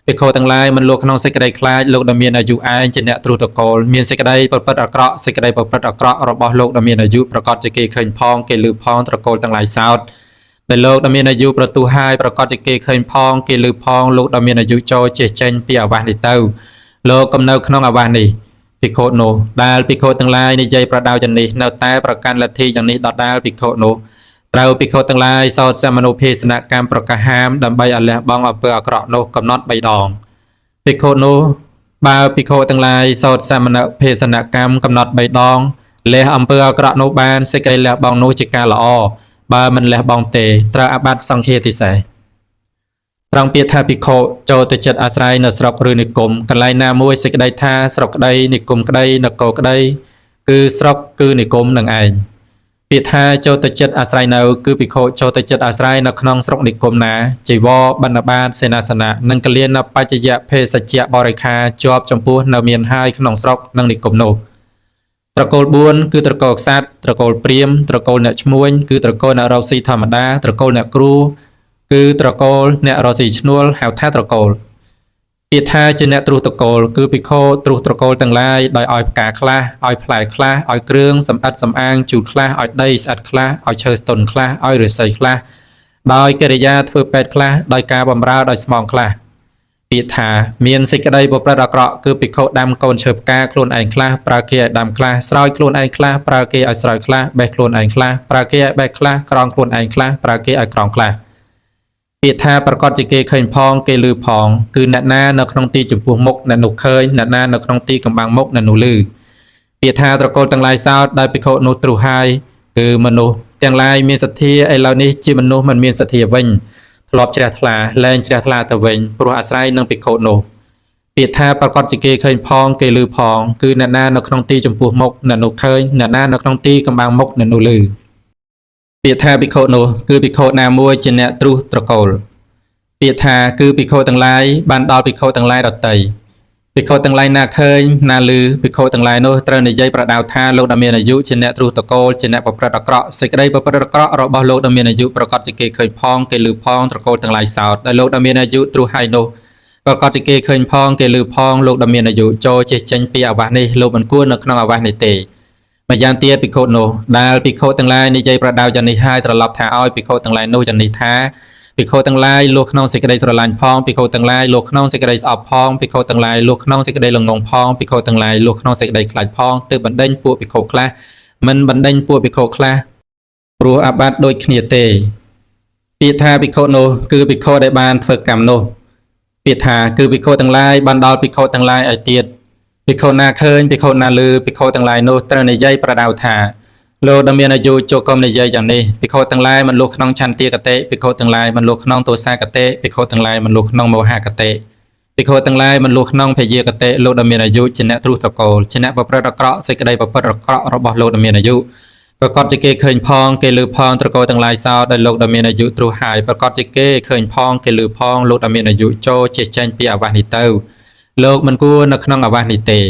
ភិក្ខុទាំងឡាយមិនលួសក្នុងសេចក្តីខ្លាចលោកដែលមានអាយុឯងជាអ្នកទ្រុតកូលមានសេចក្តីប្រព្រឹត្តអាក្រក់សេចក្តីប្រព្រឹត្តអាក្រក់របស់លោកដែលមានអាយុប្រកាសជាគេឃើញផងគេឮផងត្រកូលទាំងឡាយសោតដែលលោកដែលមានអាយុប្រទូហើយប្រកាសជាគេឃើញផងគេឮផងលោកដែលមានអាយុចូលចេះចេញពីអាវាសនេះទៅលោកកំនៅក្នុងអាវាសនេះភិក្ខុនោះដែលភិក្ខុទាំងឡាយនិយាយប្រដៅយ៉ាងនេះនៅតែប្រកាន់លទ្ធិយ៉ាងនេះដដែលភិក្ខុនោះត្រូវភិក្ខុទាំងឡាយសោតសមនុភេសនកម្មប្រកាសហាមដើម្បីឲ្យលះបង់អំពើអាក្រក់នោះកំណត់3ដងភិក្ខុនោះបើភិក្ខុទាំងឡាយសោតសមនុភេសនកម្មកំណត់3ដងលះអំពើអាក្រក់នោះបានសេចក្តីលះបង់នោះជាការល្អបើមិនលះបង់ទេត្រូវអាបត្តិសង្ឃាទិសេសត្រង់ពាក្យថាភិក្ខុចូលទៅចិត្តអាស្រ័យនៅស្រុកឬនិគមកន្លែងណាមួយសេចក្តីថាស្រុកក្តីនិគមក្តីនគរក្តីគឺស្រុកគឺនិគមនឹងឯងពាក្យថាចូលទៅចិត្តអាស្រ័យនៅគឺភិក្ខុចូលទៅចិត្តអាស្រ័យនៅក្នុងស្រុកនិគមណាចីវរបណ្ឌបាតសេនាសនៈនិងកលៀនបច្ចយៈភេសជ្ជៈបរិខាជាប់ចំពោះនៅមានហើយក្នុងស្រុកនិងនិគមនោះត្រកូល4គឺត្រកូលក្សត្រត្រកូលព្រាហ្មណ៍ត្រកូលអ្នកឈ្មួញគឺត្រកូលអ្នករកស៊ីធម្មតាត្រកូលអ្នកគ្រូគឺត្រកូលអ្នករកស៊ីឈ្នួលហៅថាត្រកូលពាក្យថាជាអ្នកទ្រុសត្រកូលគឺភិក្ខុទ្រុសត្រកូលទាំងឡាយដោយឲ្យផ្កាខ្លះឲ្យផ្លែខ្លះឲ្យគ្រឿងសម្អិតសម្អាងជូតខ្លះឲ្យដីស្អិតខ្លះឲ្យឈើស្ទុនខ្លះឲ្យឫស្សីខ្លះដោយកិរិយាធ្វើពេទ្យខ្លះដោយការបម្រើដោយស្មងខ្លះពាក្យថាមានសេចក្តីប្រព្រឹត្តអាក្រក់គឺភិក្ខុដាំកូនឈើផ្កាខ្លួនឯងខ្លះប្រើគេឲ្យដាំខ្លះស្រោចខ្លួនឯងខ្លះប្រើគេឲ្យស្រោចខ្លះបេះខ្លួនឯងខ្លះប្រើគេឲ្យបេះខ្លះក្រងខ្លួនឯងខ្លះប្រើគេឲ្យក្រងខ្លះពាក្យថាប្រកាសជាគេឃើញផងគេឮផងគឺអ្នកណានៅក្នុងទីចំពោះមុខអ្នកនោះឃើញអ្នកណានៅក្នុងទីកំបាំងមុខអ្នកនោះឮពាក្យថាត្រកូលទាំងឡាយសោតដោយភិក្ខុនោះទ្រុសហើយគឺមនុស្សទាំងឡាយមានសទ្ធាឥឡូវនេះជាមនុស្សមិនមានសទ្ធាវិញធ្លាប់ជ្រះថ្លាលែងជ្រះថ្លាទៅវិញព្រោះអាស្រ័យនឹងភិក្ខុនោះពាក្យថាប្រកាសជាគេឃើញផងគេឮផងគឺអ្នកណានៅក្នុងទីចំពោះមុខអ្នកនោះឃើញអ្នកណានៅក្នុងទីកំបាំងមុខអ្នកនោះឮពាក្យថាភិក្ខុនោះគឺភិក្ខុណាមួយជាអ្នកទ្រុសត្រកូលពាក្យថាគឺភិក្ខុទាំងឡាយបានដល់ភិក្ខុទាំងឡាយដទៃភិក្ខុទាំងឡាយណាឃើញណាឮភិក្ខុទាំងឡាយនោះត្រូវនិយាយប្រដៅថាលោកដែលមានអាយុជាអ្នកទ្រុសត្រកូលជាអ្នកប្រព្រឹត្តអាក្រក់សេចក្តីប្រព្រឹត្តអាក្រក់របស់លោកដែលមានអាយុប្រកាសជាគេឃើញផងគេឮផងត្រកូលទាំងឡាយសោតដែលលោកដែលមានអាយុទ្រុសហើយនោះប្រកាសជាគេឃើញផងគេឮផងលោកដែលមានអាយុចូលចេះចេញពីអាវាសនេះលោកមិនគួរនៅក្នុងអាវាសនេះទេម្យ៉ាងទៀតភិក្ខុនោះដែលភិក្ខុទាំងឡាយនិយាយប្រដៅយ៉ាងនេះហើយត្រឡប់ថាឲ្យភិក្ខុទាំងឡាយនោះយ៉ាងនេះថាភិក្ខុទាំងឡាយលួសក្នុងសេចក្តីស្រឡាញ់ផងភិក្ខុទាំងឡាយលួសក្នុងសេចក្តីស្អប់ផងភិក្ខុទាំងឡាយលួសក្នុងសេចក្តីល្ងងផងភិក្ខុទាំងឡាយលួសក្នុងសេចក្តីខ្លាចផងទើបបណ្ដេញពួកភិក្ខុខ្លះមិនបណ្ដេញពួកភិក្ខុខ្លះព្រោះអាបត្តិដូចគ្នាទេពាក្យថាភិក្ខុនោះគឺភិក្ខុដែលបានធ្វើកម្មនោះពាក្យថាគឺភិក្ខុទាំងឡាយបានដល់ភិក្ខុទាំងឡាយឲ្យទៀតភិក្ខុណាឃើញភិក្ខុណាឮភិក្ខុទាំងឡាយនោះត្រូវនិយាយប្រដៅថាលោកដែលមានអាយុចូលកុំនិយាយយ៉ាងនេះភិក្ខុទាំងឡាយមិនលុះក្នុងឆន្ទាគតិភិក្ខុទាំងឡាយមិនលុះក្នុងទោសាគតិភិក្ខុទាំងឡាយមិនលុះក្នុងមោហគតិភិក្ខុទាំងឡាយមិនលុះក្នុងភយាគតិលោកដែលមានអាយុជាអ្នកទ្រុសត្រកូលជាអ្នកប្រព្រឹត្តអាក្រក់សេចក្តីប្រព្រឹត្តអាក្រក់របស់លោកដែលមានអាយុប្រកាសជាគេឃើញផងគេឮផងត្រកូលទាំងឡាយសោតដែលលោកដែលមានអាយុទ្រុសហើយប្រកាសជាគេឃើញផងគេឮផងលោកដែលមានអាយុចូលចេះចេញពីអាវាសនេះទៅលោកមិនគួរនៅក្នុងអាវាសនេះទេ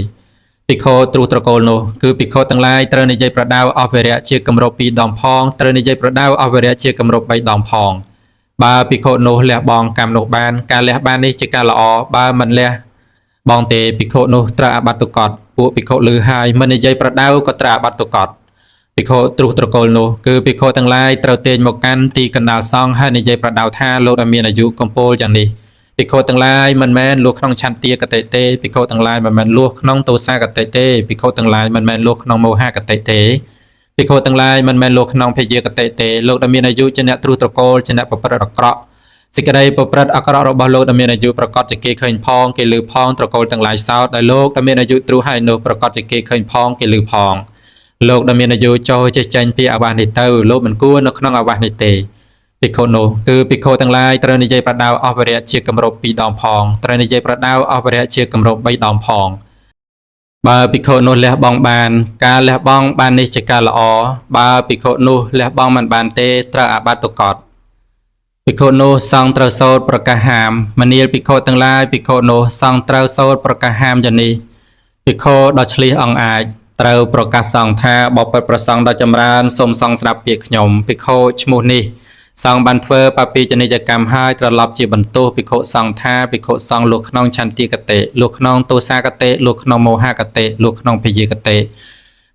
ភិក្ខុទ្រុសត្រកូលនោះគឺភិក្ខុទាំងឡាយត្រូវនិយាយប្រដៅអស់វរៈជាគម្រប់2ដងផងត្រូវនិយាយប្រដៅអស់វរៈជាគម្រប់3ដងផងបើភិក្ខុនោះលះបង់កម្មនោះបានការលះបាននេះជាការល្អបើមិនលះបង់ទេភិក្ខុនោះត្រូវអាបត្តិទុក្ខពួកភិក្ខុលឺហើយមិននិយាយប្រដៅក៏ត្រូវអាបត្តិទុក្ខភិក្ខុទ្រុសត្រកូលនោះគឺភិក្ខុទាំងឡាយត្រូវទាញមកកាន់ទីកណ្ដាលសង្ឃហើយនិយាយប្រដៅថាលោកដែលមានអាយុកំពូលយ៉ាងនេះភិក្ខុទាំងឡាយមិនមែនលួសក្នុងឆន្ទាគតិទេភិក្ខុទាំងឡាយមិនមែនលួសក្នុងទោសាគតិទេភិក្ខុទាំងឡាយមិនមែនលួសក្នុងមោហគតិទេភិក្ខុទាំងឡាយមិនមែនលួសក្នុងភយាគតិទេលោកដែលមានអាយុជាអ្នកទ្រុសត្រកូលជាអ្នកប្រព្រឹត្តអាក្រក់សេចក្តីប្រព្រឹត្តអាក្រក់របស់លោកដែលមានអាយុប្រកាសជាគេឃើញផងគេឮផងត្រកូលទាំងឡាយសោតដែលលោកដែលមានអាយុទ្រុសហើយនោះប្រកាសជាគេឃើញផងគេឮផងលោកដែលមានអាយុចូលចេះចេញពីអាវាសនេះទៅលោកមិនគួរនៅក្នុងអាវាសនេះទេ ព ភិក្ខុនោះគឺភិក្ខុទាំងឡាយត្រូវនិយាយប្រដៅអស់វរៈជាគម្រប់2 ដងផងត្រូវនិយាយប្រដៅអស់វរៈជាគម្រប់3 ដងផងបើភិក្ខុនោះលះបង់បានការលះបង់បាននេះជាការល្អបើភិក្ខុនោះលះបង់មិនបានទេត្រូវអាបាតុកតភិក្ខុនោះសង្ឃត្រូវសូត្រប្រកាសហាមមនាលភិក្ខុទាំងឡាយភិក្ខុនោះសង្ឃត្រូវសូត្រប្រកាសហាមយ៉ាងនេះភិក្ខុដ៏ឆ្លៀសអង្អាចត្រូវប្រកាសសង្ឃថាបបិទ្ធប្រសង្ឃដ៏ចម្រើនសូមសង្ឃស្ដាប់ពាក្យខ្ញុំភិក្ខុឈ្មោះនេះសង្ឃបានធ្វើបពាជនីយកម្មហើយត្រឡប់ជាបន្ទោសភិក្ខុសង្ឃថាភិក្ខុសង្ឃលោកក្នុងឆន្ទាគតិលោកក្នុងទោសាគតិលោកក្នុងមោហគតិលោកក្នុងភយគតិ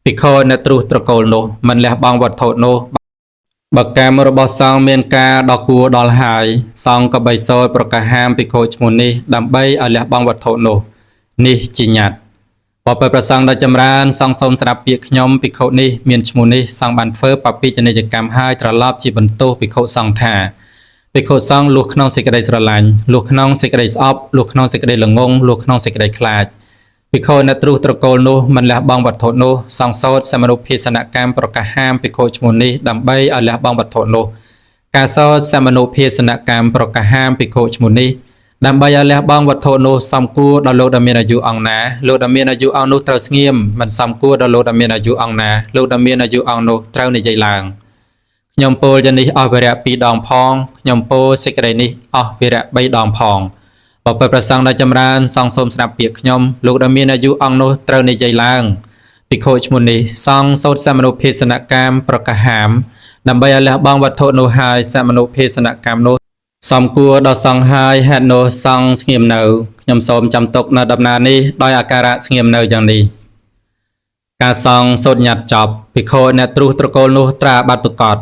ភិក្ខុអ្នកទ្រុសត្រកូលនោះមិនលះបង់វត្ថុនោះបើកម្មរបស់សង្ឃមានការដល់គួរដល់ហើយសង្ឃក៏បីសូត្រប្រកាសហាមភិក្ខុឈ្មោះនេះដើម្បីឲ្យលះបង់វត្ថុនោះនេះជាញត្តិបបិទ្ធប្រសង្ឃដ៏ចម្រើនសង្ឃសូមស្ដាប់ពាក្យខ្ញុំភិក្ខុនេះមានឈ្មោះនេះសង្ឃបានធ្វើបពាជនីយកម្មហើយត្រឡប់ជាបន្ទោសភិក្ខុសង្ឃថាភិក្ខុសង្ឃលុះក្នុងសេចក្តីស្រឡាញ់លុះក្នុងសេចក្តីស្អប់លុះក្នុងសេចក្តីល្ងងលុះក្នុងសេចក្តីខ្លាចភិក្ខុអ្នកទ្រុសត្រកូលនោះមិនលះបង់វត្ថុនោះសង្ឃសូត្រសមនុភាសនកម្មប្រកាសហាមភិក្ខុឈ្មោះនេះដើម្បីឲ្យលះបង់វត្ថុនោះការសូត្រសមនុភាសនកម្មប្រកាសហាមភិក្ខុឈ្មោះនេះដើម្បីឲ្យលះបង់វត្ថុនោះសំគួរដល់លោកដែលមានអាយុអង្គណាលោកដែលមានអាយុអង្គនោះត្រូវស្ងៀមមិនសំគួរដល់លោកដែលមានអាយុអង្គណាលោកដែលមានអាយុអង្គនោះត្រូវនិយាយឡើងខ្ញុំពោលយ៉ាងនេះអស់វរៈ2 ដងផងខ្ញុំពោលសេចក្តីនេះអស់វរៈ3 ដងផងបបិទ្ធប្រសង្ឃដ៏ចម្រើនសង្ឃសូមស្ដាប់ពាក្យខ្ញុំលោកដែលមានអាយុអង្គនោះត្រូវនិយាយឡើងភិក្ខុឈ្មោះនេះសង្ឃសូត្រសមនុភាសនកម្មប្រកាសហាមដើម្បីឲ្យលះបង់វត្ថុនោះហើយសមនុភាសនកម្មនោះសំគួរដល់សង្ឃហើយហេតុនោះសង្ឃស្ងៀមនៅខ្ញុំសូមចាំទុកនៅដំណើរនេះដោយអាការៈស្ងៀមនៅយ៉ាងនេះការសង្ឃសូត្រញត្តិចប់ភិក្ខុអ្នកទ្រុសត្រកូលនោះត្រាបាត់ទុកត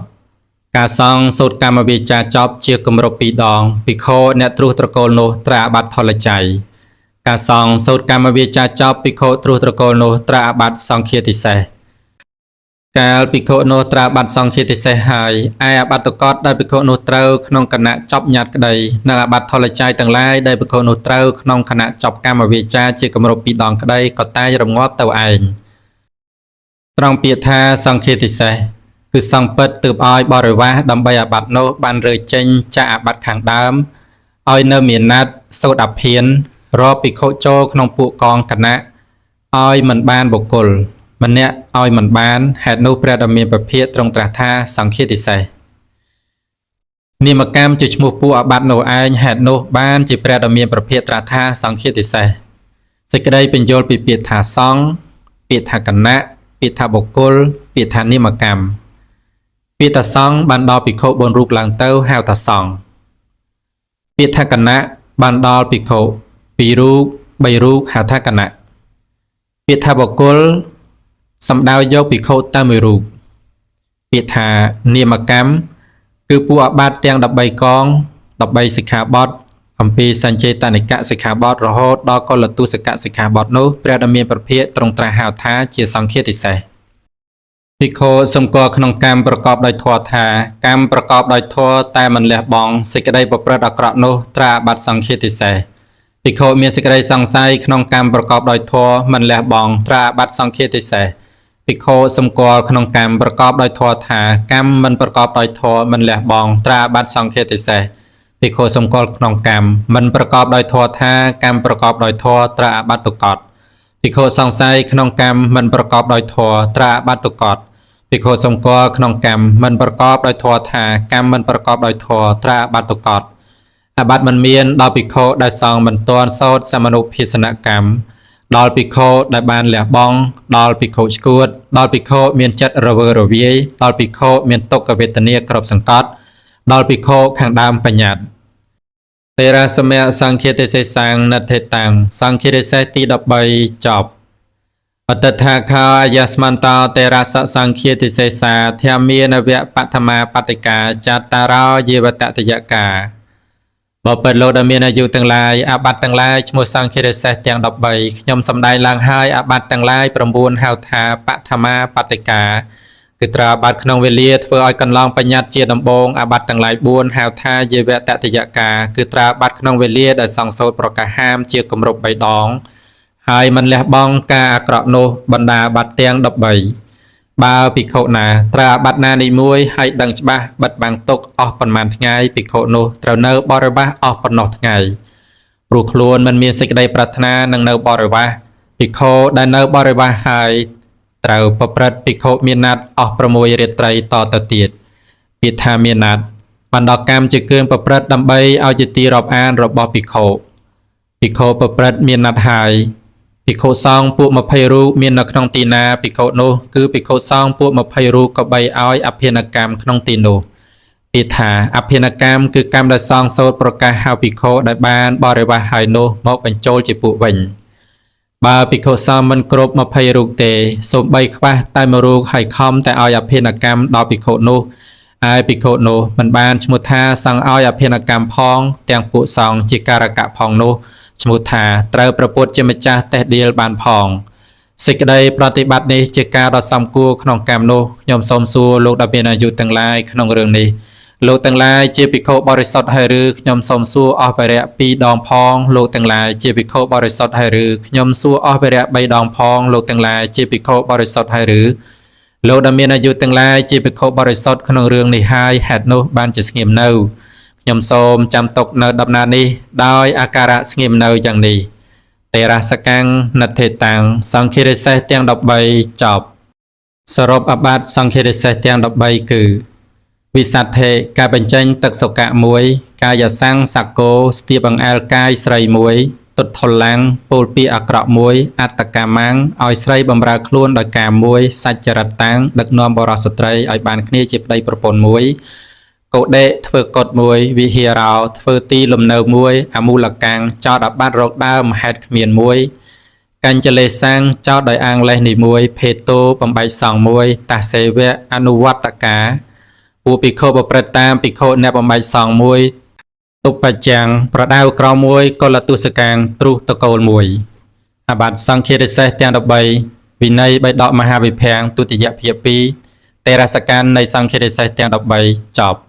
ការសង្ឃសូត្រកម្មវាចាចប់ជាគម្រប់2 ដងភិក្ខុអ្នកទ្រុសត្រកូលនោះត្រាអាបាត់ថលច័យការសង្ឃសូត្រកម្មវាចាចប់ភិក្ខុទ្រុសត្រកូលនោះត្រាអាបាត់សង្ឃាទិសេសកាលភិក្ខុនោះត្រាបាត់សង្ឃាទិសេសហើយឯអាបាតុកតដែលភិក្ខុនោះត្រូវក្នុងគណៈចប់ញត្តិក្តីនិងអាបាត់ថលច័យទាំងឡាយដែលភិក្ខុនោះត្រូវក្នុងគណៈចប់កម្មវាចាជាគម្រប់2 ដងក្តីក៏តែងរងាប់ទៅឯងត្រង់ពាក្យថាសង្ឃាទិសេសគឺសង្ឃពិតទើបឲ្យបរិវាសដើម្បីអាបាត់នោះបានរើចេញចាក់អាបាត់ខាងដើមឲ្យនៅមានណាត់សូត្រអភិនរាប់ភិក្ខុចូលក្នុងពួកកងគណៈឲ្យមិនបានបុគ្គលម្នាក់ឲ្យមិនបានហេតុនោះព្រះដ៏មានពភាកទ្រង់ត្រាស់ថាសង្ឃាទិសេសនាមកម្មជាឈ្មោះពួកអាបាត់នោះឯងហេតុនោះបានជាព្រះដ៏មានពភាកត្រាស់ថាសង្ឃាទិសេសសេចក្តីបញ្យល់ពីពាក្យថាសង្ឃពាក្យថាគណៈពាក្យថាបុគ្គលពាក្យថានាមកម្មពាក្យថាសង្ឃបានដល់ភិក្ខុ4 រូបឡើងទៅហៅថាសង្ឃពាក្យថាគណៈបានដល់ភិក្ខុ2 រូប3 រូបហៅថាគណៈពាក្យថាបុគ្គលសំដៅយកភិក្ខុតែ1 រូបពាក្យថានាមកម្មគឺពួកអាបាត់ទាំង13 កង13 សិក្ខាបទអំពីសញ្ចេតនិកសិក្ខាបទរហូតដល់កុលទុសកសិក្ខាបទនោះព្រះដ៏មានពភាកទ្រង់ត្រាស់ហៅថាជាសង្ឃាទិសេសភិក្ខុសម្គាល់ក្នុងកម្មប្រកបដោយធម៌ថាកម្មប្រកបដោយធម៌តែមិនលះបង់សេចក្តីប្រព្រឹត្តអាក្រក់នោះត្រាបាត់សង្ឃាទិសេសភិក្ខុមានសេចក្តីសង្ស័យក្នុងកម្មប្រកបដោយធម៌មិនលះបង់ត្រាបាត់សង្ឃាទិសេសភិក្ខុសម្គាល់ក្នុងកម្មប្រកបដោយធម៌ថាកម្មមិនប្រកបដោយធម៌មិនលះបង់ត្រាបាត់សង្ឃាទិសេសភិក្ខុសម្គាល់ក្នុងកម្មមិនប្រកបដោយធម៌ថាកម្មប្រកបដោយធម៌ត្រាបាត់ទុកតភិក្ខុសង្ស័យក្នុងកម្មមិនប្រកបដោយធម៌ត្រាបាត់ទុកតភិក្ខុសម្គាល់ក្នុងកម្មមិនប្រកបដោយធម៌ថាកម្មមិនប្រកបដោយធម៌ត្រាបាត់ទុកតអាបាត់មិនមានដល់ភិក្ខុដែលសង្ឃមិនទាន់សូត្រសមនុភាសនកម្មដល់ភិក្ខុដែលបានលះបង់ដល់ភិក្ខុឆ្កួតដល់ភិក្ខុមានចិត្តរវើរវាយដល់ភិក្ខុមានទុក្ខវេទនាគ្រប់សង្កត់ដល់ភិក្ខុខាងដើមបញ្ញត្តិពេរាសមៈសង្ឃាទិសេសាំងណដ្ឋេតាំងសង្ឃាទិសេសទី13ចប់អតថាខោអាយស្មន្តោតេរសសង្ឃាទិសេសាធម្មានវៈបឋមាបតិកាចតារោយេវតតយកាបបិទ្ធលោកដែលមានអាយុទាំងឡាយអាបត្តិទាំងឡាយឈ្មោះសង្ឃាទិសេសទាំង13ខ្ញុំសម្ដែងឡើងហើយអាបត្តិទាំងឡាយ9ហៅថាបឋមាបតិកាគឺត្រាបាត់ក្នុងវេលាធ្វើឲ្យកន្លងបញ្ញត្តិជាដំបូងអាបត្តិទាំងឡាយ4ហៅថាយេវតតយកាគឺត្រាបាត់ក្នុងវេលាដែលសង្ឃសូត្រប្រកាសហាមជាគម្រប់3 ដងហើយមិនលះបង់ការអាក្រក់នោះបណ្ដាអាបត្តិទាំង13 បើភិក្ខុណាត្រូវអាបត្តិណានីមួយហើយដឹងច្បាស់បិទបាំងទុកអស់ប៉ុន្មានថ្ងៃភិក្ខុនោះត្រូវនៅបរិវាសអស់ប៉ុណ្ណោះថ្ងៃព្រោះខ្លួនមិនមានសេចក្តីប្រាថ្នានឹងនៅបរិវាសភិក្ខុដែលនៅបរិវាសហើយត្រូវប្រព្រឹត្តភិក្ខុមានណាត់អស់6រាត្រីតទៅទៀតពាក្យថាមានណាត់បណ្ដកម្មជាគ្រឿងប្រព្រឹត្តដើម្បីឲ្យជាទីរាប់អានរបស់ភិក្ខុប្រព្រឹត្តមានណាត់ហើយភិក្ខុសង្ឃពួក20រូបមាននៅក្នុងទីណាភិក្ខុនោះគឺភិក្ខុសង្ឃពួក20រូបក៏បីឲ្យអភិនកម្មក្នុងទីនោះពាក្យថាអភិនកម្មគឺកម្មដែលសងសូត្រប្រកាសហៅភិក្ខុដែលបានបរិវាសហើយនោះមកបញ្ចូលជាពួកវិញបើភិក្ខុសង្ឃមិនគ្រប់20រូបទេសូម្បីខ្វះតែ1រូបហើយខំតែឲ្យអភិនកម្មដល់ភិក្ខុនោះហើយភិក្ខុនោះមិនបានឈ្មោះថាសង្ឃឲ្យអភិនកម្មផងទាំងពួកសង្ឃជាការកៈផងនោះឈ្មោះថាត្រូវប្រពុតជាម្ចាស់តេះដៀលបានផងសេចក្តីប្រតិបត្តិនេះជាការដ៏សំគួរក្នុងកម្មនោះខ្ញុំសូមសួរលោកដែលមានអាយុទាំងឡាយក្នុងរឿងនេះលោកទាំងឡាយជាភិក្ខុបរិសុទ្ធហើយឬខ្ញុំសូមសួរអស់វរៈ2ដងផងលោកទាំងឡាយជាភិក្ខុបរិសុទ្ធហើយឬខ្ញុំសួរអស់វរៈ3ដងផងលោកទាំងឡាយជាភិក្ខុបរិសុទ្ធហើយឬលោកដែលមានអាយុទាំងឡាយជាភិក្ខុបរិសុទ្ធក្នុងរឿងនេះហើយហេតុនោះបានជាស្ងៀមនៅខ្ញុំសូមចាំទុកនៅដំណើរនេះដោយអាការៈស្ងៀមនៅយ៉ាងនេះតេរសកាំងណដ្ឋេតាំងសង្ឃារិសេសទាំង13ចប់សរុបអបាតសង្ឃារិសេសទាំង13គឺវិសត្ថេការបញ្ចេញទឹកសុកៈ1កាយសੰសកោស្ទាបអង្អែលកាយស្រី1ទុតថុលាំងពោលពីអាក្រក់1អត្តកាមាំងឲ្យស្រីបំរើខ្លួនដោយការ1សច្ចរតាំងដឹកនាំបរិសុទ្ធស្ត្រីឲ្យបានគ្នាជាប្តីប្រពន្ធ1កោដេធ្វើកុដ1វិហារោធ្វើទីលំនៅ1អមូលកាំងចោតអបាតរោគដើមហេតុគ្មាន1កញ្ចលេសាំងចោតដោយអាងលេសនី1ភេតោបំបីសង1តាសេវៈអនុវត្តកាពួកភិក្ខុប្រព្រឹត្តតាមភិក្ខុអ្នកបំបីសង1ទុបចាំងប្រដៅក្រ1កលទុសកាំងទ្រុសតកូល1អបាតសង្ឃារិសេសទាំង13វិន័យបៃដកមហាវិភាំងទុតិយភាព2តេរសកាននៃសង្ឃារិសេសទាំង13ចប់